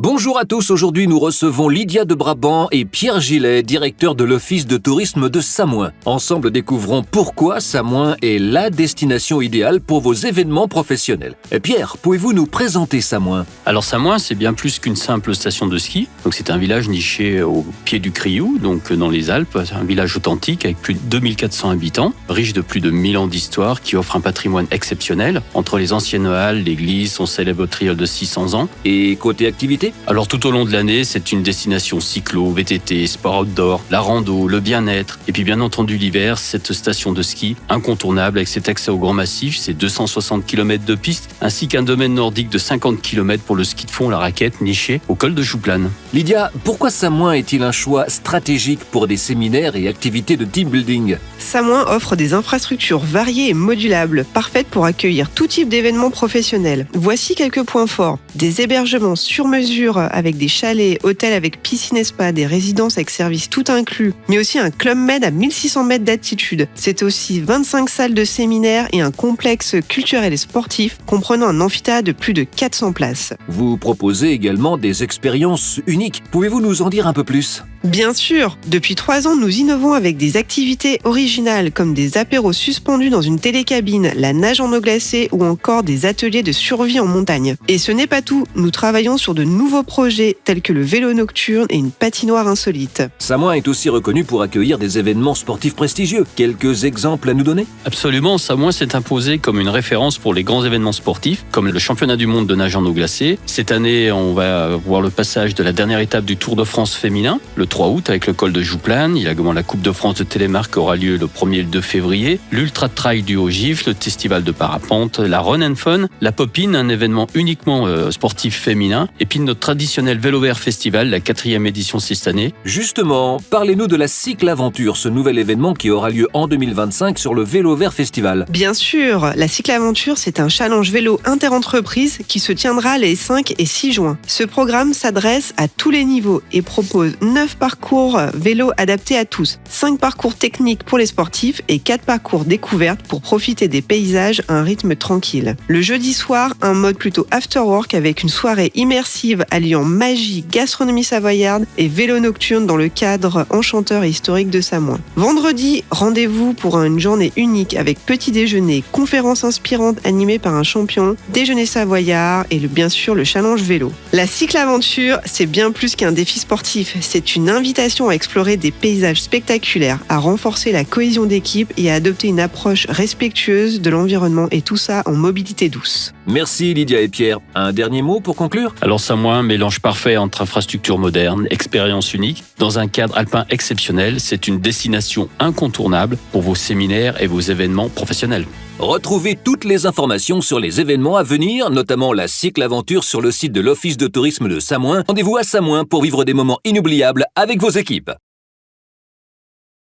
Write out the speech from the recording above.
Bonjour à tous, aujourd'hui nous recevons Lydia de Brabant et Pierre Gillet, directeur de l'Office de tourisme de Samoin. Ensemble découvrons pourquoi Samoin est la destination idéale pour vos événements professionnels. Et Pierre, pouvez-vous nous présenter Samoin ? Alors Samoin, c'est bien plus qu'une simple station de ski. Donc c'est un village niché au pied du Criou, donc dans les Alpes, un village authentique avec plus de 2400 habitants, riche de plus de 1000 ans d'histoire, qui offre un patrimoine exceptionnel. Entre les anciennes halles, l'église, son célèbre triole de 600 ans. Et côté activité ? Alors tout au long de l'année, c'est une destination cyclo, VTT, sport outdoor, la rando, le bien-être. Et puis bien entendu l'hiver, cette station de ski incontournable avec cet accès au grand massif, ses 260 km de piste, ainsi qu'un domaine nordique de 50 km pour le ski de fond, la raquette, niché au col de Jouplane. Lydia, pourquoi Samoin est-il un choix stratégique pour des séminaires et activités de team building ? Samoin offre des infrastructures variées et modulables, parfaites pour accueillir tout type d'événements professionnels. Voici quelques points forts. Des hébergements sur mesure avec des chalets, hôtels avec piscine et spa, des résidences avec services tout inclus, mais aussi un club med à 1600 mètres d'altitude. C'est aussi 25 salles de séminaire et un complexe culturel et sportif comprenant un amphithéâtre de plus de 400 places. Vous proposez également des expériences uniques. Pouvez-vous nous en dire un peu plus ? Bien sûr, depuis 3 ans, nous innovons avec des activités originales comme des apéros suspendus dans une télécabine, la nage en eau glacée ou encore des ateliers de survie en montagne. Et ce n'est pas tout, nous travaillons sur de nouveaux projets tels que le vélo nocturne et une patinoire insolite. Samoin est aussi reconnu pour accueillir des événements sportifs prestigieux. Quelques exemples à nous donner ? Absolument, Samoin s'est imposé comme une référence pour les grands événements sportifs, comme le championnat du monde de nage en eau glacée. Cette année, on va voir le passage de la dernière étape du Tour de France féminin, le 3 août avec le col de Jouplane. Il y a également la Coupe de France de télémarque qui aura lieu le 1er et le 2 février, l'Ultra Trail du Haut-Gifle, le festival de parapente, la Run and Fun, la Popine, un événement uniquement sportif féminin, et puis notre traditionnel Vélo Vert Festival, la 4e édition cette année. Justement, parlez-nous de la Cycle-Aventure, ce nouvel événement qui aura lieu en 2025 sur le Vélo Vert Festival. Bien sûr, la Cycle-Aventure, c'est un challenge vélo interentreprise qui se tiendra les 5 et 6 juin. Ce programme s'adresse à tous les niveaux et propose 9 parcours vélo adaptés à tous, 5 parcours techniques pour les sportifs et 4 parcours découvertes pour profiter des paysages à un rythme tranquille. Le jeudi soir, un mode plutôt after-work avec une soirée immersive alliant magie, gastronomie savoyarde et vélo nocturne dans le cadre enchanteur et historique de Samoin. Vendredi, rendez-vous pour une journée unique avec petit déjeuner, conférences inspirantes animées par un champion, déjeuner savoyard et bien sûr le challenge vélo. La Cycle-Aventure, c'est bien plus qu'un défi sportif, c'est une invitation à explorer des paysages spectaculaires, à renforcer la cohésion d'équipe et à adopter une approche respectueuse de l'environnement et tout ça en mobilité douce. Merci Lydia et Pierre. Un dernier mot pour conclure ? Alors Samoin, mélange parfait entre infrastructures modernes, expérience unique, dans un cadre alpin exceptionnel. C'est une destination incontournable pour vos séminaires et vos événements professionnels. Retrouvez toutes les informations sur les événements à venir, notamment la Cycle-Aventure sur le site de l'Office de tourisme de Samoin. Rendez-vous à Samoin pour vivre des moments inoubliables avec vos équipes.